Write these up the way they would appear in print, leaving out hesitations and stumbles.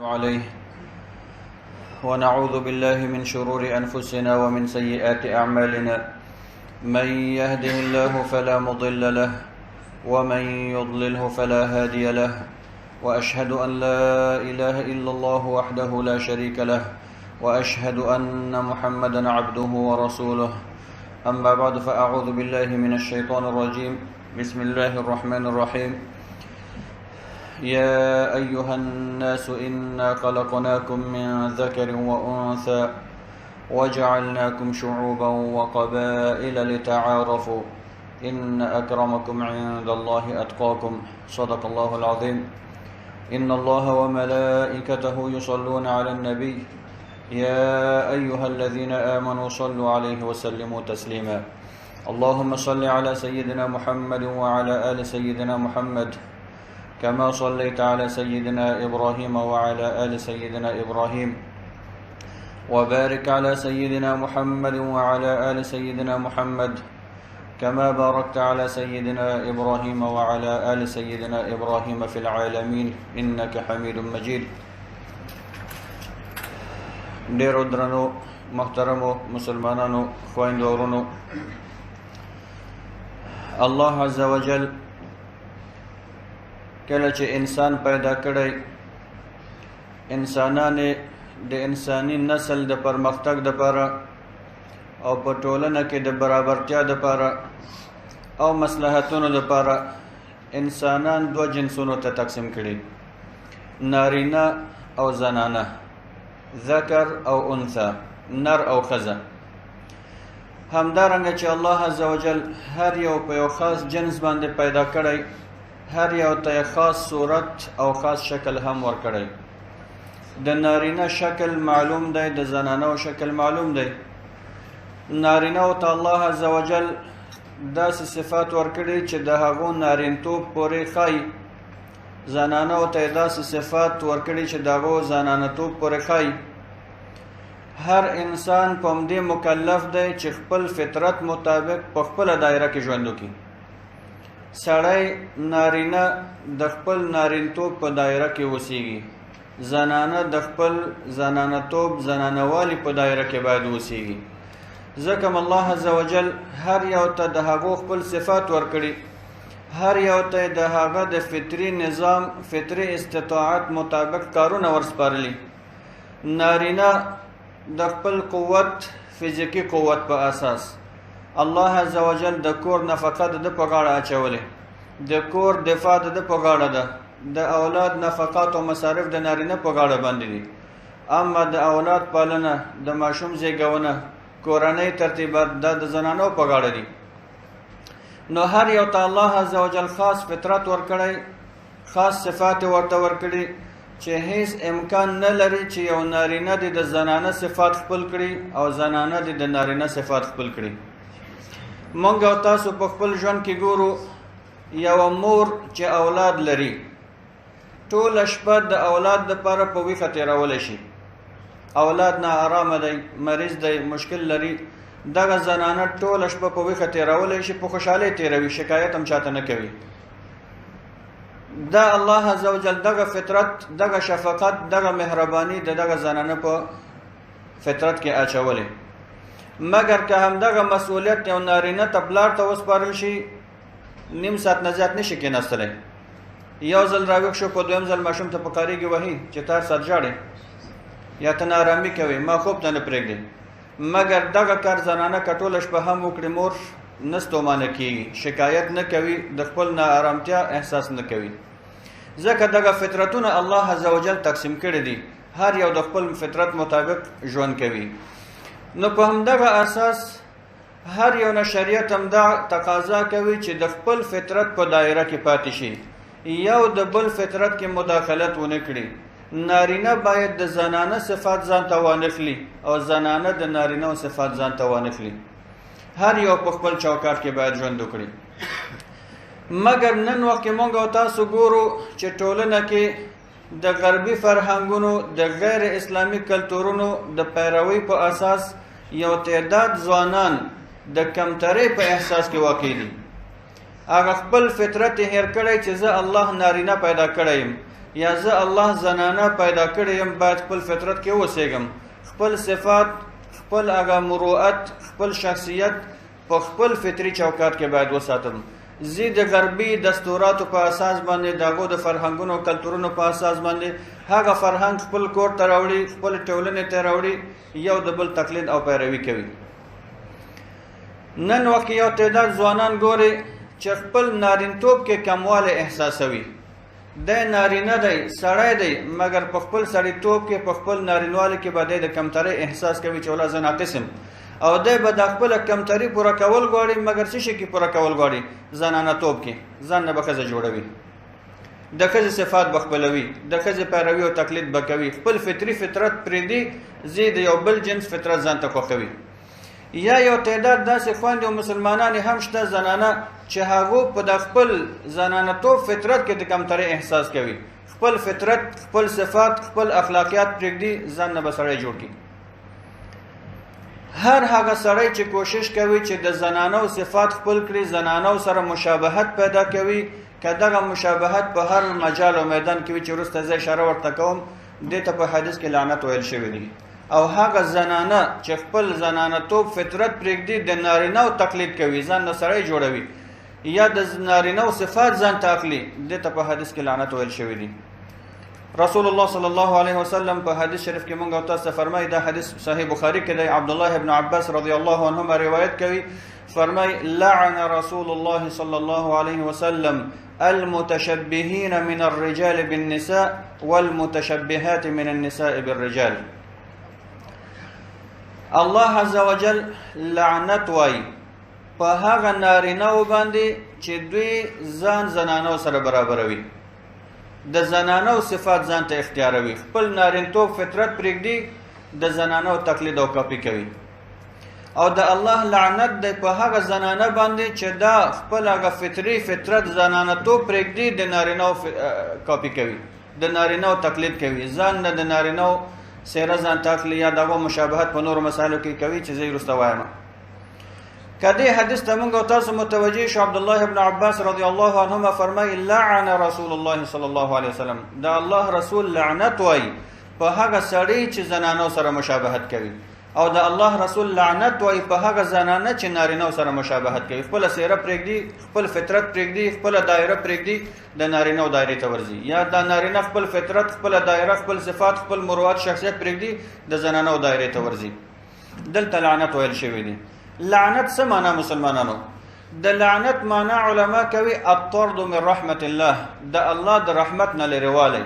عليه ونعوذ بالله من شرور أنفسنا ومن سيئات أعمالنا من يهده الله فلا مضل له ومن يضلله فلا هادي له وأشهد أن لا إله إلا الله وحده لا شريك له وأشهد أن محمدا عبده ورسوله أما بعد فأعوذ بالله من الشيطان الرجيم بسم الله الرحمن الرحيم يا أيها الناس إنا خلقناكم من ذكر وأنثى وجعلناكم شعوبا وقبائل لتعارفوا إن أكرمكم عند الله أتقاكم صدق الله العظيم إن الله وملائكته يصلون على النبي يا أيها الذين آمنوا صلوا عليه وسلموا تسليما اللهم صل على سيدنا محمد وعلى آل سيدنا محمد كما صليت على سيدنا إبراهيم وعلى آل سيدنا إبراهيم وبارك على سيدنا محمد وعلى آل سيدنا محمد كما باركت على سيدنا إبراهيم وعلى آل سيدنا إبراهيم في العالمين إنك حميد مجيد. ډیرو درنو محترمو مسلمانانو خویندو ورونو، الله عز وجل کله چې انسان پیدا کړی، انسانان د انساني نسل د پرمختګ دپاره او په ټولنه کې د برابرتیا دپاره او مصلحتونو دپاره انسانان دو جنسونو ته تقسیم کړي، نارینه او زنانه، ذکر او انثى، نر او ښځه. همدارنګه چې الله عز وجل هر یو په یو خاص جنس باندې پیدا کړی، هر یو ته خاص صورت او خاص شکل هم ورکړی. د نارینه شکل معلوم دی، د زنانه شکل معلوم دی. نارینه ته الله عز وجل داسې صفات ورکړي چې د هغو نارینتوب پورې ښایي، زنانه ته داسې صفات ورکړي چې د هغو زنانتوب پورې ښایي. هر انسان په همدې مکلف دی چې خپل فطرت مطابق په خپله دایره کې ژوند وکړي. سړی نارینه د خپل نارینتوب په دایره کې اوسیږي، زنانه د خپل زنانتوب زنانوالي په دایره کې باید اوسیږي. ځکه الله عز وجل هر یو ته د هغو خپل صفات ورکړي، هر یو ته د هغه د فطري نظام فطري استطاعت مطابق کارونه ورسپارلي. نارینه د خپل قوت فزیکي قوت په اساس الله عز وجل د کور نفقه د په غاړه اچولې، د کور دفاع د په غاړه ده، د اولاد نفقات او مصارف د نارینه په غاړه باندې دي. اما د اولاد پالنه، د ماشوم زیږونه، کورنۍ ترتیبات د زنانو په غاړه دي. نو هر یو ته الله عز وجل خاص فطرت ورکړی، خاص صفات ورته ورکړي چې هیڅ امکان نه لري چې یو نارینه د زنانه صفات خپل کړي او زنانه د نارینه صفات خپل کړي. مونږ او تاسو په خپل ژوند کې ګورو، یو مور چې اولاد لري ټوله شپه د اولاد دپاره په ویښه تېرولی شي. اولاد نا آرامه دی، مریض دی، مشکل لري، دغه زنانه ټوله شپه په ویښه تېرولی شي، په خوشحالۍ تېروي، شکایت هم چاته نه کوي. دا الله عز وجل دغه فطرت، دغه شفقت، دغه مهرباني د دغه زنانه په فطرت کې اچولی. مګر که همدغه مسئولیت یو نارینه ته پلار ته وسپارل شي، نیم ساعت نه زیات نشي کېناستلی. یو ځل راویښ شو، په دویم ځل ماشوم ته پکارېږي وهي چې تا هر ساعت ژاړې یا ته ناارامي کوې، ما خوب ته نه پرېږدې. مګر دغه کار زنانه که ټوله شپه هم وکړي، مور نه ستومانه کېږي، شکایت نه کوي، د خپل ناارامتیا احساس نه کوي. ځکه دغه فطرتونه الله عز وجل تقسیم کړي دي، هر یو د خپل فطرت مطابق ژوند کوي. نو په همدغه اساس هر یو نه شریعت هم دا تقاضا کوي چې د خپل فطرت په دایره کې پاتې شي، یو د بل فطرت کې مداخلت ونه کړي. نارینه باید د زنانه صفات ځان ته وانخلي او زنانه د نارینه صفات ځان ته وانخلي. هر یو په خپل چوکاټ کې باید ژوند وکړي. مګر نن وخت کې مونږ او تاسو ګورو چې ټولنه کې د غربي فرهنګونو، د غیر اسلامي کلتورونو د پیروي په اساس یو تعداد ځوانان د کمترۍ په احساس کې واقع دي. هغه خپل فطرت هیر کړی چې زه الله نارینه پیدا کړی یم، یا زه الله زنانه پیدا کړی یم باید خپل فطرت کې اوسېږم، خپل صفات، خپل هغه مروءت، خپل شخصیت په خپل فطري چوکاټ کې باید وساتم. زه د غربي دستوراتو په اساس باندې د هغو د فرهنګونو او کلتورونو په اساس باندې هغه فرهنګ خپل کور ته راوړي، خپل ټولنې ته راوړي، یو د بل تقلید او پیروي کوي. نن وخت یو تعداد ځوانان ګوري چې خپل نارینتوب کې کموالی احساسوي. دی نارینه دی، سړی دی، مګر په خپل سړیتوب کې، په خپل نارینوالي کې به دی د کمترۍ احساس کوي چې ولا زه ناقص یم، او دی به د خپله کمتري پوره کول غواړي، مګر څه شي کې پوره کول غواړي؟ زنانه توب کې. ځان نه به ښځه جوړوي، د ښځې صفات به خپلوي، د ښځې پیروي او تقلید به کوي، خپل فطري فطرت پرېږدي، زی د یو بل جنس فطرت ځان ته خوښوي. یا یو تعداد داسې خویندې او مسلمانانې هم شته زنانه چې هغو په د خپل زنانه توب فطرت کې د کمترۍ احساس کوي، خپل فطرت، خپل صفات، خپل اخلاقیات پرېږدي، ځان نه به سړی جوړ کړي. هر هغه سړی چې کوشش کوي چې د زنانو صفات خپل کړي، زنانو سره مشابهت پیدا کوي، که دغه مشابهت په هر مجال او میدان کې وي چې وروسته زه اشاره ورته کوم، دې ته په حدیث کې لعنت ویل شوی دی. او هغه زنانه چې خپل زنانه توب فطرت پرېږدي، د نارینهو تقلید کوي، ځان نه سړی جوړوي، یا د نارینهو صفات ځان ته اخلي، دې ته په حدیث کې لعنت ویل شوی دی. رسول الله صلی الله علیه وسلم په حدیث شریف کې مونږ او تاسو ته فرمایي، دا حدیث صحیح بخاری کې دی، عبدالله ابن عباس رضی الله عنهما روایت کوي، فرمایي لعن رسول الله صلی الله علیه وسلم المتشبهین من الرجال بالنساء والمتشبهات من النساء بالرجال. الله عز وجل لعنت وای په هغه نارینهو باندې چې دوی ځان زنانو سره برابروي، د زنانو صفات ځان ته اختیاروي، خپل نارینتوب فطرت پرېږدي، د زنانو تقلید او کاپي کوي. او د الله لعنت دی په هغه زنانه باندې چې دا خپل هغه فطري فطرت زنانه توب پرېږدي، د نارینهو کاپي کوي، د نارینهو تقلید کوي، ځان نه د نارینهو سیره ځان ته اخلي، یا دغه مشابهت په نورو مسایلو کې کوي چې زه یې وروسته وایم. که دې حدیث ته موږ او تاسو متوجه شو، عبدالله ابن عباس رضی الله عنهما فرمایي لعن رسول الله صلی الله علیه وسلم، د الله رسول لعنت وایي په هغه سړی چې زنانو سره مشابهت کوي، او د الله رسول لعنت وایي په هغه زنانه چې نارینهو سره مشابهت کوي، خپله څېره پرېږدي، خپل فطرت پرېږدي، خپله دایره پرېږدي، د نارینهو دایرې ته ورځي، یا د نارینه خپل فطرت، خپله دایره، خپل صفات، خپل مروت، شخصیت پرېږدي، د زنانو دایرې ته ورځي. دلته لعنت ویل شوی دی. لعنت څه معنا مسلمانانو؟ د لعنت معنا علما کوي الطرد من رحمت الله، د الله د رحمت نه لرېوالی.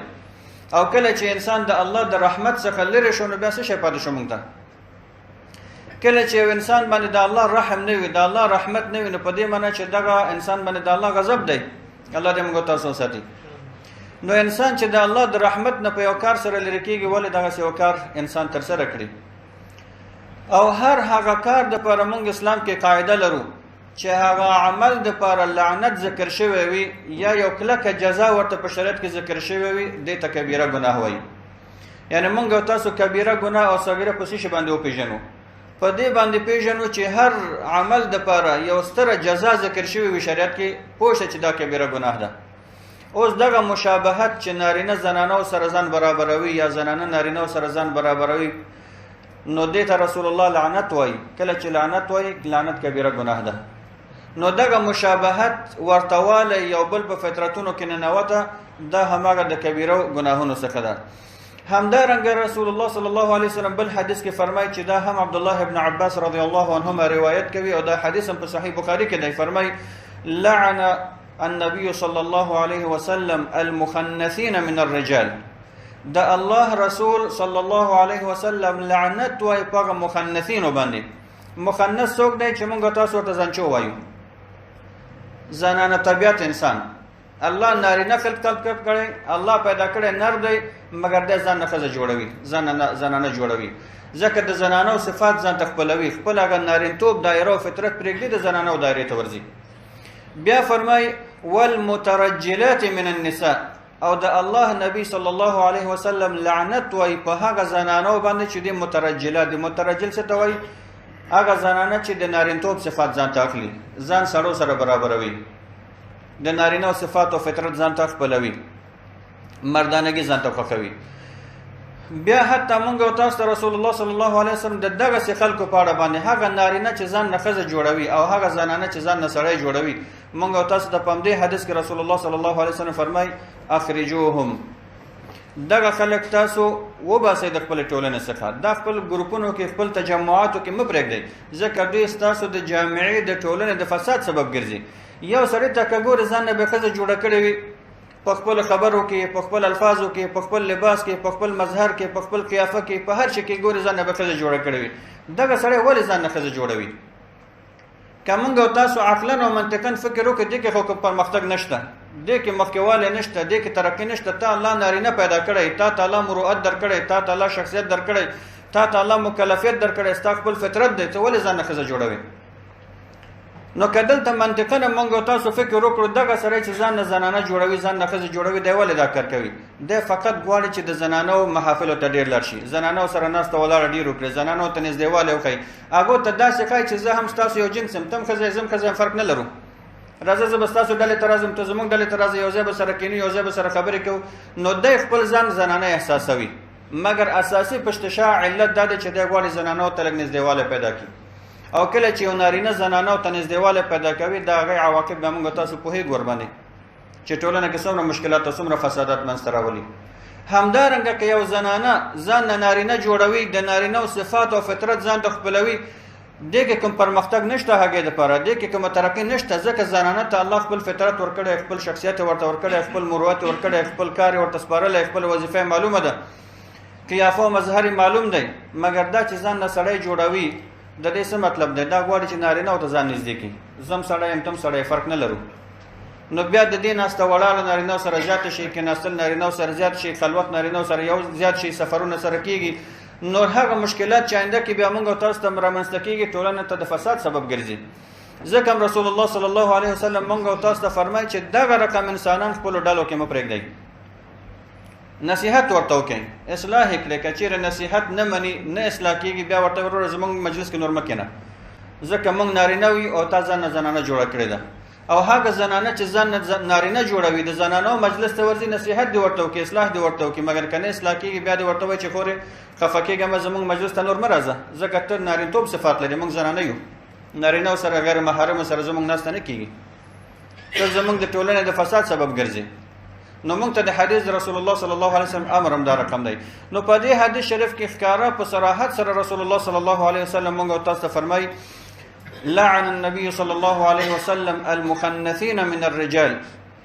او کله چې انسان د الله د رحمت څخه لرې شو، نو بیا څه شی پاتې شو موږ ته؟ کله چې یو انسان باندې د الله رحم نه وي، د الله رحمت نه وي، نو په دې معنا چې دغه انسان باندې د الله غضب دی. الله دې موږ تاسو ساتي. نو انسان چې د الله د رحمت نه په یو کار سره لرې کېږي، ولې دغسې یو کار انسان ترسره کړي؟ او هر هغه کار دپاره موږ اسلام کې قاعده لرو چې هغه عمل دپاره لعنت ذکر شوی وي، یا یو کلکه جزا ورته په شریعت کې ذکر شوی وي، دې ته کبیره ګناه وایي. یعنی موږ او تاسو کبیره ګناه او صغیره په څه شي باندې وپېژنو؟ په دې باندې پېژنو چې هر عمل دپاره یو ستره جزا ذکر شوی وي شریعت کې، پوه شه چې دا کبیره ګناه ده. اوس دغه مشابهت چې نارینه زنانو سره ځان برابروي، یا زنانه نارینهو سره ځان برابروي، نو دې ته رسول الله لعنت وایي. کله چې لعنت وایي، لعنت کبیره ګناه ده. نو دغه مشابهت ورتوالی یو بل په فطرتونو کې ننوته، دا هماغه د کبیرو ګناهونو څخه ده. همدارنګه رسول الله صلی الله علیه وسلم بل حدیث کې فرمایي چې دا هم عبدالله ابن عباس رضی الله عنهما روایت کوي، او دا حدیث هم په صحیح بخاری کې دی. فرمایي لعن النبي صلی الله علیه وسلم المخنثین من الرجال، د الله رسول صلی الله علیه وسلم لعنت وایي په هغه مخنثینو باندې. مخنث څوک دی چې موږ تاسو ورته ځانچو وایو؟ زنانه طبیعت انسان. الله نارینه خلق کړی، الله پیدا کړی نر دی، مګر د ځان نه ښځه جوړوي، زنانه جوړوي، ځکه د زنانو صفات ځان ته خپلوي، خپل هغه نارینتوب دایره او فطرت پرېږدي، د زنانو دایرې ته ورځي. بیا فرمای والمترجلات من النساء، او د الله نبی صلی الله علیه وسلم لعنت وای په هغه زنانو باندې چې د مترجلات دي. مترجل څه ته وایي؟ هغه زنانه چې د نارینتوب صفات ځان ته اخلي، ځان سړو سره برابروي، د نارینه صفات او فطرت ځان ته خپلوي. مردانګي ځان ته خوښوي. بیا حتی مونږ او تاسو ته رسول الله صلی الله علیه وسلم د دغسې خلکو په اړه باندې هغه نارینه چې ځان نه ښځه جوړوي او هغه زنانه چې ځان نه سړی جوړوي، مونږ او تاسو ته په همدې حدیث کې رسول الله صلی الله علیه وسلم فرمایي اخرجوهم، دغه خلک تاسو وباسئ د خپلې ټولنې څخه، دا خپل ګروپونو کې خپل تجمعاتو کې مه پرېږدئ، ځکه دوی ستاسو د جامعې د ټولنې د فساد سبب ګرځي. یو سړی ته که ګورې ځان نه بې ښځه جوړه کړې وي، په خپل خبرو کې، په خپل الفاظو کې، په خپل لباس کې، په خپل مظهر کې، په خپل قیافه کې، په هر شي کې ګورې ځان نه بې ښځه جوړه کړې وي، دغه سړی ولې ځان نه ښځه جوړوي؟ که موږ او تاسو عقلا او منطقا فکر وکړو دې کې خو پرمختګ نشته، دې کې مخکېوالی نشته، دې کې ترقي نشته. تا الله نارینه پیدا کړی، تا ته الله مروت درکړی، تا ته الله شخصیت درکړی، تا ته الله مکلفیت درکړی، ستا خپل فطرت دی، ته ولې ځان نه ښځه جوړوي؟ نو که دلته منطقا موږ او تاسو فکر وکړو دغه سړی چې ځان نه زنانه جوړوي، ځان نه ښځه جوړوي، دی ولې دا کار کوي؟ دی فقط غواړي چې د زنانو محافلو ته ډېر لاړ شي، زنانو سره ناسته ولاړه ډېر وکړي، زنانو ته نږدېوالی وښایي، هغو ته داسې ښایي چې زه هم ستاسو یو جنس یم، ته هم ښځه یې، زه هم ښځه یم، فرق نه لرو. راځه زه به ستاسو ډلې ته راځم، ته زموږ ډلې ته راځه، یو ځای به سره کینو، یو ځای به سره خبرې کوو. نو دی خپل ځان زنانه احساسوي، مګر اساسي پشتشا علت دا دی چې دی غواړي زنانو ته لږ نږدېوالی پیدا کړي. او کله چې یو نارینه زنانو ته نږدېوالی پیدا کوي، د هغې عواقب بیا موږ تاسو پوهېږو ورباندې چې ټولنه کې څومره مشکلات او څومره فسادات منځته راولي. همدارنګه که یو زنانه ځان نه نارینه جوړوي، د نارینهو صفات او فطرت ځان ته خپلوي، دې کې کوم پرمختګ نشته هغې دپاره، دې کې کومه ترقي نشته، ځکه زنانه ته الله خپل فطرت ورکړی، خپل شخصیت ورته ورکړی، خپل مروت ورکړی، خپل کار یې ورته سپارلی، خپل وظیفه معلومه ده، قیافه او مظهر معلوم دی. مګر دا چې ځان نه سړی جوړوي، د دې څه مطلب دی؟ دا غواړي چې نارینهو ته ځان نږدې کړي، زم سړی یم تم سړی، فرق نه لرو. نو بیا د دې ناسته ولاړه نارینهو سره زیاته شي، کېناستل نارینهو سره زیات شي، خلوت نارینهو سره یو زیات شي، سفرونه سره کېږي، نور هغه مشکلات چې آینده کې بیا موږ او تاسو ته رامنځته کېږي، ټولنه ته د فساد سبب ګرځي. ځکه هم رسول الله صلی الله علیه وسلم موږ او تاسو ته فرمایي چې دغه رقم انسانان خپلو ډلو کې مه پرېږدئ، نصیحت ورته وکړئ، اصلاح یې کړئ. که چېرې نصیحت نه مني، نه اصلاح کېږي، بیا ورته وروره زموږ مجلس کې نور مه کښېنه، ځکه موږ نارینه وي او تا ځان نه زنانه جوړه کړې ده. او هغه زنانه چې ځان نارینه جوړوي، د زنانو مجلس ته ورځي، نصیحت دې ورته وکړي، اصلاح دې ورته وکړي، مګر که نه اصلاح کېږي بیا دې ورته وایي چې خورې خفه کېږم، زموږ مجلس ته نور مه راځه، ځکه ته نارینتوب صفات لري، موږ زنانه یو، نارینهو سره غیر محرمو سره زموږ ناسته نه کېږي، ته زموږ د ټولنې د فساد سبب ګرځي. نو موږ ته د حدیث رسول الله صلی الله علیه وسلم امر هم دا رقم دی. نو په دې حدیث شریف کې ښکاره په صراحت سره رسول الله صلی الله علیه وسلم موږ تاسو ته فرمایي لعن النبي صلى الله عليه وسلم المخنثين من الرجال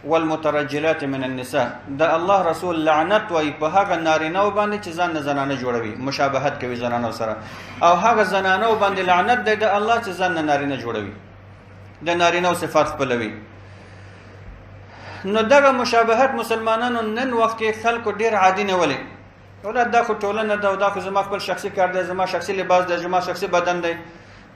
والمترجلات من النساء. دا الله رسول لعنت وای په هغه نارینهو باندې چې ځان نه زنانه جوړوي، مشابهت کوي زنانو سره، او هغه زنانو باندې لعنت دی د الله چې ځان نه نارینه جوړوي، د نارینهو صفات خپلوي. نو دغه مشابهت مسلمانانو نن وخت کې خلکو ډیر عادي نیولې، ولې دا خو ټولنه ده او دا خو زما خپل شخصي کار دی، زما شخصي لباس دی، زما شخصي بدن دی.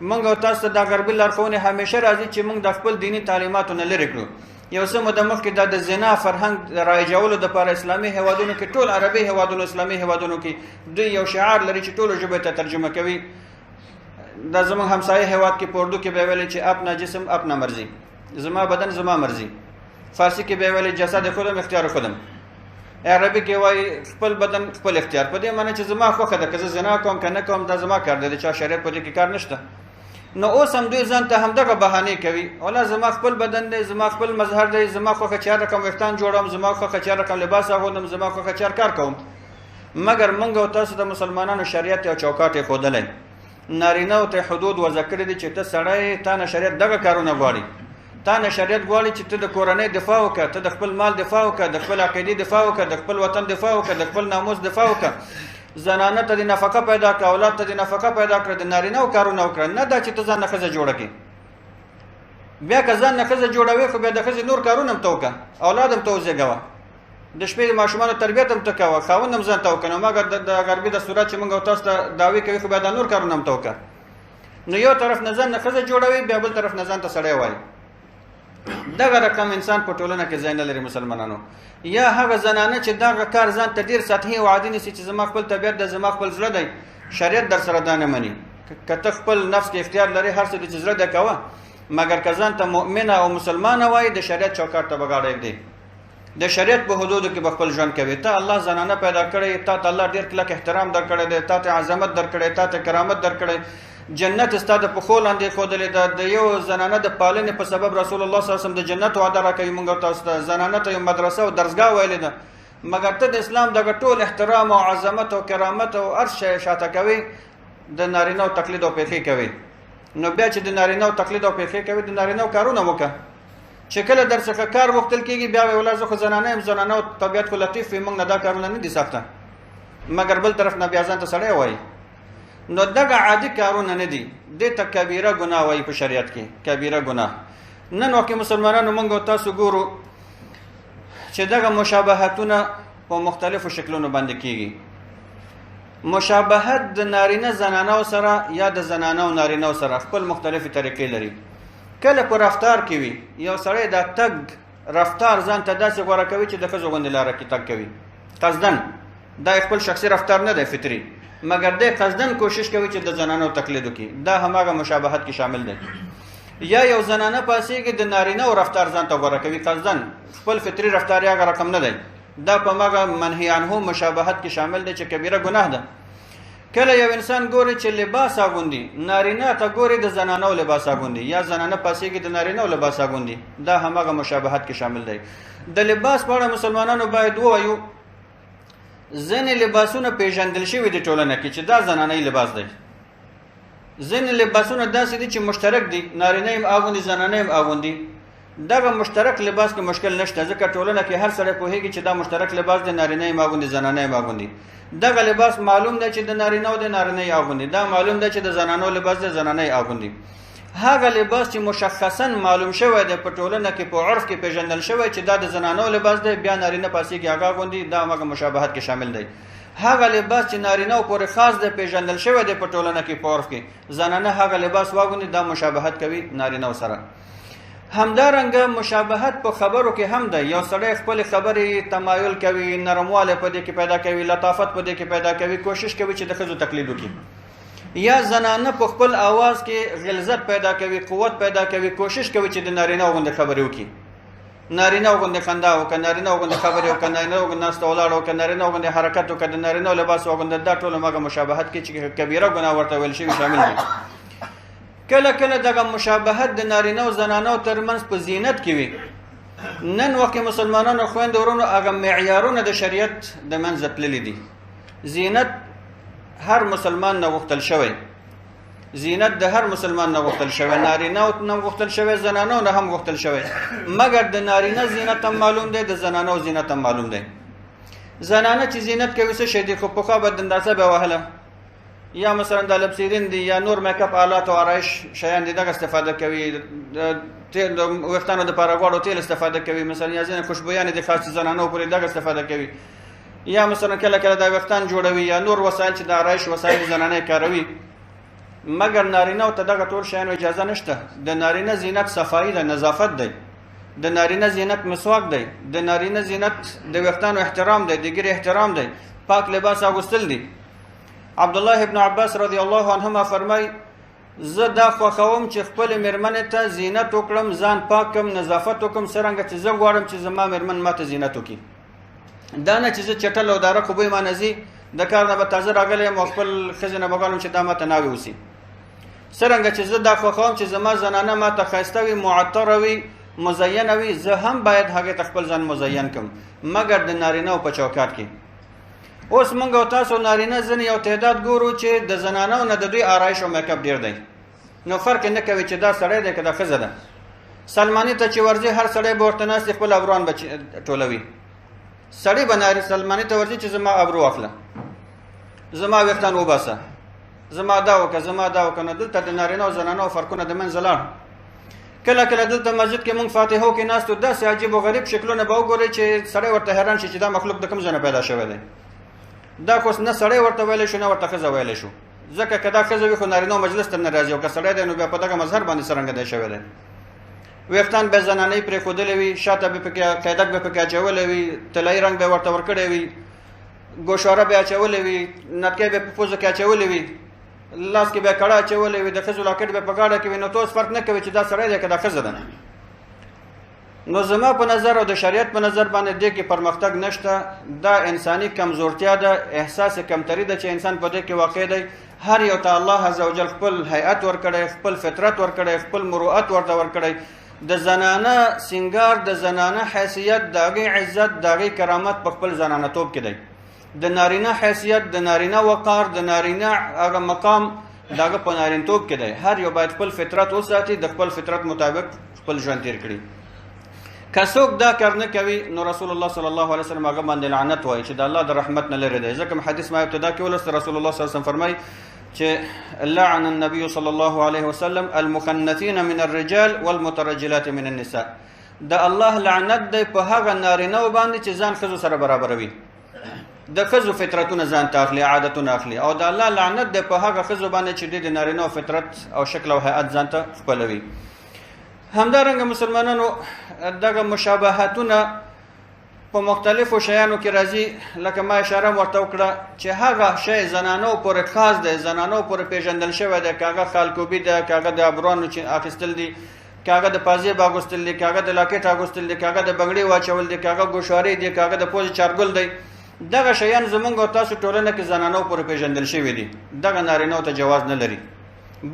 موږ او تاسو دا غربي لارښوونې همیشه راځي چې موږ د خپل دیني تعلیماتو نه لرې کړو. یو څه موده مخکې دا د زنا فرهنګ رایجولو دپاره اسلامي هیوادونو کې، ټول عربي هیوادونو، اسلامي هیوادونو کې دوی یو شعار لري چې ټولو ژبو ته ترجمه کوي. دا زموږ همسایه هیواد کې په اردو کې به ویلي چې اپنا جسم اپنا مرضی، زما بدن زما مرضی. فارسی کې به ویلي جسد خودم اختیار خودم. عربي کې وایي خپل بدن خپل اختیار. په دې معنی چې زما خوښه ده که زه زنا کوم که نه کوم، دا زما کار دی، د چا شریعت په دې کې کار نشته. نو اوس هم دوی ځان ته همدغه بهانې کوي، اولا زما خپل بدن دی، زما خپل مظهر دی، زما خوښه چې هر رقم ویښتان جوړوم، زما خوښه چې هر رقم لباس اغوندم، زما خوښه چې هر کار کوم. مګر موږ او تاسو د مسلمانانو شریعت او چوکاټ یې ښودلی، نارینهو ته حدود وضع کړي دي چې ته سړی، تا نه شریعت دغه کارونه غواړي، تا نه شریعت غواړي چې ته د کورنۍ دفاع وکړه، ته د خپل مال دفاع وکړه، د خپل عقیدې دفاع وکړه، د خپل وطن دفاع وکړه، د خپل ناموس دفاع وکړه، زنانه ته د نفقه پیدا کړه، اولاد ته د نفقه پیدا کړه، د نارینهو کارونه وکړه، نه دا چې ته ځان نه ښځه جوړه کړې. بیا که ځان نه ښځه جوړوې خو بیا د ښځې نور کارونه هم ته وکړه، اولاد هم ته وزېږوه، د شپې د ماشومانو تربیت هم ته کوه، خاوند هم ځان ته وکړه. نو مګر د غربي دستورات چې موږ او تاسو ته دعوې کوي خو بیا دا نور کارونه هم ته وکړه. نو یو طرف نه ځان نه ښځه جوړوي، بیا بل طرف نه ځان ته سړی وایي. دغه رقم انسان په ټولنه کې ځای نه لري مسلمانانو. یا هغه زنانه چې دغه کار ځان ته ډېر سطحي او عادي نیسي چې زما خپل طبیعت دی، زما خپل زړه دی، شریعت در سره دا نه مني. که ته خپل نفس کې اختیار لري هر څه چې زړه دی کوه، مګر که ځان ته مؤمنه او مسلمانه وایي د شریعت چوکاټ ته به غاړه ایږدي. د شریعت په حدودو کې به خپل ژوند کوي. ته الله زنانه پیدا کړی، تا ته الله ډېر کلک احترام درکړی دی، تا ته عظمت درکړی، تا ته کرامت درکړی، جنت ستا د پښو لاندې ښودلې ده. د یو زنانه د پالنې په سبب رسول الله صلی الله علیه وسلم د جنت وعده راکوي موږ او تاسو ته. زنانه ته یو مدرسه او درسګاه ویلې ده، مګر ته د اسلام دغه ټول احترام او عظمت او کرامت او هر شی شاته کوي، د نارینهو تقلید او پیښې کوي. نو بیا چې د نارینهو تقلید او پیښې کوي، د نارینهو کارونه وکړه. چې کله در څخه کار غوښتل کېږي بیا وایي والله زه خو زنانه یم، زنانو طبیعت خو لطیف وي، موږ نه دا کارونه نه دي سخته، مګر بل طرف نه بیا ځان ته سړی وایي. نو دغه عادي کارونه نه دي، دې ته کبیره ګناه وایي په شریعت کې، کبیره ګناه. نن وخت مسلمانانو موږ او تاسو ګورو چې دغه مشابهتونه په مختلفو شکلونو باندې کېږي. مشابهت د نارینه زنانو سره یا د زنانو نارینه سره خپل مختلفې طریقې لري. کله په رفتار کې وي، یو سړی دا تګ رفتار ځان ته داسې غوره کوي چې د ښځو غوندې لاره کې تګ کوي قصدن. دا خپل شخصي رفتار نه دی فطري، مګر دی قصدن کوشش کوي چې د زنانو تقلید وکړي. دا هماغه مشابهت کې شامل دی. یا یو زنانه پاسېږي د نارینه رفتار ځان ته غوره کوي قصدن، خپل فطري رفتار یې هغه رقم نه دی. دا په هغه منهي عنه مشابهت کې شامل دی چې کبیره ګناه ده. کله یو انسان ګوري چې لباس اغوندي، نارینه ته ګوري د زنانو لباس اغوندي، یا زنانه پاسېږي د نارینه لباس اغوندي، دا هماغه مشابهت کې شامل دی. د لباس په اړه مسلمانانو باید ووایو ځینې لباسونه پیژندل شوي دي ټولنه کې چې دا زنانه لباس دی. ځینې لباسونه داسې دي چې مشترک دي، نارینه هم اغوندي زنانه هم اغوندي. دغه مشترک لباس کې مشکل نشته، ځکه ټولنه کې هر سړی پوهېږي چې دا مشترک لباس دی، نارینه هم اغوندي زنانه هم اغوندي. دغه لباس معلوم دی چې د نارینه او د نارینه اغوندي، دا معلوم دی چې د زنانو لباس دی، زنانه اغوندي. هغه لباس چې مشخصا معلوم شوی دی په ټولنه کې په عرف کې پیژندل شوی چې دا د زنانو لباس دی، بیا نارینه پاسېږي هغه اغوندي، دا هغه مشابهت کې شامل دی. هغه لباس چې نارینه پورې خاص دی پیژندل شوی دی په ټولنه کې په عرف کې، زنانه هغه لباس واغوندي، دا مشابهت کوي نارینه سره. همدارنګه مشابهت په خبرو کې هم ده. یو سړی خپل خبرې تمایل کوي، نرمواله په دې کې پیدا کوي، لطافت په دې کې پیدا کوي، کوشش کوي چې د ښځو تقلید وکړي. یا زنانه په خپل آواز کې غلظت پیدا کوي، قوت پیدا کوي، کوشش کوي چې د نارینه غوندې خبرې وکړي، نارینه غوندې خندا وکړه، نارینه غوندې خبرې وکړه، نارینه غوندې ناسته ولاړه وکړه، نارینه غوندې حرکت وکړه، د نارینه لباس وغوندې. دا ټول هغه مشابهت کې چې کبیره ګناه ورته ویل شوي شامل دي. کله کله دغه مشابهت د نارینه او زنانو ترمنځ په زینت کې وي. نن وخت مسلمانانو خویندو ورونو هغه معیارونه د شریعت د منځه تللي دي. زینت هر مسلمان نه غوښتل شوی، زینت د هر مسلمان نه غوښتل شوی، نارینه نه غوښتل شوی، زنانو نه هم غوښتل شوی، مګر د نارینه زینت هم معلوم دی، د زنانو زینت هم معلوم دی. زنانه چې زینت کوي څه شی دی، خو پخوا به دنداسه به وهله، یا مثلا د لبسیرین دي، یا نور میک اپ آلات او آرایش شیان دي، دغه استفاده کوي. د وختانو د پاره غوړو تیل استفاده کوي، مثلا یا ځینې خوشبویانې د خاص زنانو پورې دغه استفاده کوي. یا مثلا کله کله د وختان جوړوي، یا نور وسایل چې د آرایش وسایل زنانه کاروي. مګر نارینه ته دغه ټول شیانو اجازه نشته. د نارینه زینت صفایي ده، نظافت دی. د نارینه زینت مسواک دی. د نارینه زینت د وختانو احترام دی، د ګیرې احترام دی، پاک لباس اغوستل دی. عبد الله ابن عباس رضی الله عنهما فرمای زه دا خوښوم چې خپل میرمنې ته زینت وکړم، ځان پاک کړم، نظافت وکړم، څرنګه چې زه غواړم چې زما میرمن ماته زینت وکړي. دا نه چې زه چټل او داره خو به ما نزي د کار نه به تازه راغلی یم او خپل ښځې نه به غواړم چې دا ماته ناوې اوسي. څرنګه چې زه دا خوښوم چې زما زنانه ماته ښایسته وي، معطره وي، مزینه وي، زه هم باید هغې ته خپل ځان مزین کړم، مګر د نارینهو په چوکاټ کې. اوس موږ او تاسو نارینه ځینې یو تعداد ګورو چې د زنانو نه د دوی آرایش او میک اپ ډېر دی. نو فرق نه کوي چې دا سړی دی که دا ښځه ده. سلماني ته چې ورځي هر سړی به ورته ناست خپل ابروان به ټولوي. سړی به سلماني ته ورځي چې زما ابرو واخله، زما ویښتان وباسه، زما دا وکړه، زما دا وکړه. نو دلته د نارینه او زنانو فرقونه د منځه لاړ. کله کله دلته مسجد کې موږ فاتحو کې ناست و، داسې عجیب و غریب شکلونه به وګورئ چې سړی ورته حیران شي چې دا مخلوق د کوم ځای نه پیدا شوی دی. دا خو نه سړی ورته ویلی شو نه ورته ښځه ویلی شو، ځکه که دا ښځه وي خو نارینه مجلس ته نه راځي، او که سړی دی نو بیا په دغه مظهر باندې څرنګه دی شوی دی. ویښتان به زنانۍ پرېښودلی وي، شاته به پکې قیدک به پکې اچولی وي، طلایي رنګ به ورته ورکړی وي، ګوشاره به اچولی وي، نتکۍ به په پوزه کې اچولی وي، لاس کې به کړه اچولی وي، د ښځو لاکټ به په غاړه کې وي. نو ته اوس فرق نه کوي چې دا سړی دی که دا ښځه ده. نو زما په نظر او د شریعت په نظر باندې دې کې پرمختګ نشته. دا انساني کمزورتیا ده، احساس کمتری ده چې انسان په دې کې واقع دی. هر یو ته الله عزوجل خپل هیئت ورکړی، خپل فطرت ورکړی، خپل مروءت ورته ورکړی. د زنانه سنگار، د زنانه حیثیت، د هغې عزت، د هغې کرامت په خپل زنانه توب کې دی. د نارینه حیثیت، د نارینه وقار، د نارینه هغه مقام د هغه په نارینتوب کې دی. هر یو باید خپل فطرت وساتي، د خپل فطرت مطابق خپل ژوند تیر کړي. که څوک دا کار نه کوي نو رسول الله صلی الله علیه وسلم هغه باندې لعنت وایي چې د الله د رحمت نه لرې دی. ځکه حدیث ما ابتدا کې ولوست، رسول الله صلی الله علیه وسلم فرمایي چې لعن النبي صلی الله علیه وسلم المخنثین من الرجال والمترجلات من النساء. د الله لعنت دی په هغه نارینه باندې چې ځان ښځو سره برابروي، د ښځو فطرتونه ځان ته اخلي، عادتونه اخلي. او د الله لعنت دی په هغه ښځو باندې چې د نارینه فطرت او شکل او هیئت ځان ته خپلوي. همدارنګه مسلمانانو دغه مشابهتونه په مختلفو شیانو کې راځي. لکه ما اشاره ورته وکړه چې هغه شی زنانو پورې خاص دی، زنانو پورې پیژندل شوی دی، که هغه خالکوبي ده، که هغه د ابروانو اخیستل دي، که هغه د پازیب اغوستل دي، که هغه د لاکټ اغوستل دي، که هغه د بنګړي واچول دي، که هغه ګوشاري دي، که هغه د پوزې چارګل دی. دغه شیان زمونږ او تاسو ټولنه کې زنانو پورې پیژندل شوي دي. دغه نارینهو ته جواز نه لري.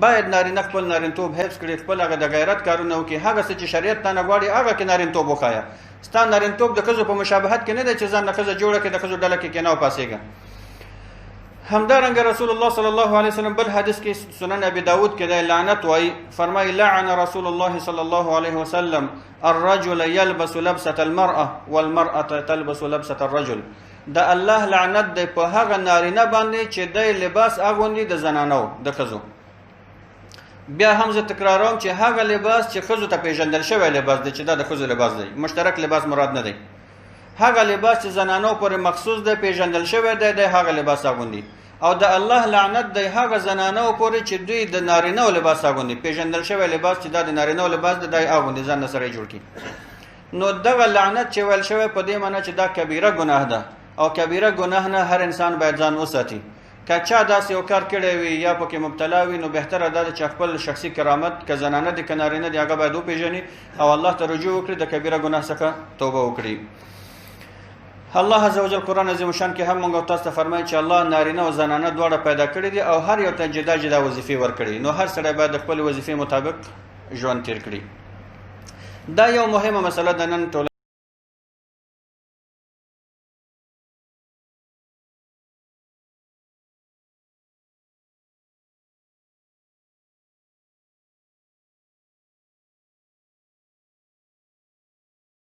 باید نارینه خپل نارینتوب حفظ کړي، خپل هغه د غیرت کارونه وکړي. هغه څه چې شریعت ته نه غواړي هغه کې نارینتوب وښایه. ستا نارینتوب د ښځو په مشابهت کې نه دی چې ځان نه ښځه جوړه کړي، د ښځو ډله کې کېنه او پاڅېږه. همدارنګه رسول الله صلی الله علیه وسلم بل حدیث کې سنن ابي داود کې دی لعنت وایي، فرمایي لعن رسول الله صلی الله علیه وسلم الرجل يلبس لبسة المرأة والمرأة تلبس لبسة الرجل. د الله لعنت دی په هغه نارینه باندې چې دی لباس اغوندي د زنانو د ښځو. بیا هم زه تکراروم چې هغه لباس چې ښځو ته پیژندل شوی لباس دی، چې دا د ښځو لباس دی، مشترک لباس مراد نه دی. هغه لباس چې زنانو پورې مخصوص دی، پیژندل شوی دی، دی هغه لباس اغوندي. او د الله لعنت دی هغه زنانو پورې چې دوی د نارینهو لباس اغوندي، پیژندل شوی لباس چې دا د نارینهو لباس دی، دی اغوندي، ځان نه سره یې جوړ کړي. نو دغه لعنت چې ویل شوی په دې معنی چې دا کبیره ګناه ده، او کبیره ګناه نه هر انسان باید ځان وساتي. که چا داسې یو کار کړی وي یا پکې مبتلا وي نو بهتره دا ده چې خپل شخصي کرامت که زنانه دي که نارینه دي هغه باید وپېژني او الله ته رجوع وکړي، د کبیره ګناه څخه توبه وکړي. الله عزوجل قرآن عظیم شان کې هم موږ او تاسو ته فرمایي چې الله نارینه او زنانه دواړه پیدا کړي دي او هر یو ته جدا جدا وظیفې ورکړي. نو هر سړی باید د خپلې وظیفې مطابق ژوند تیر کړي. دا یو مهمه مسله ده نن ټولنه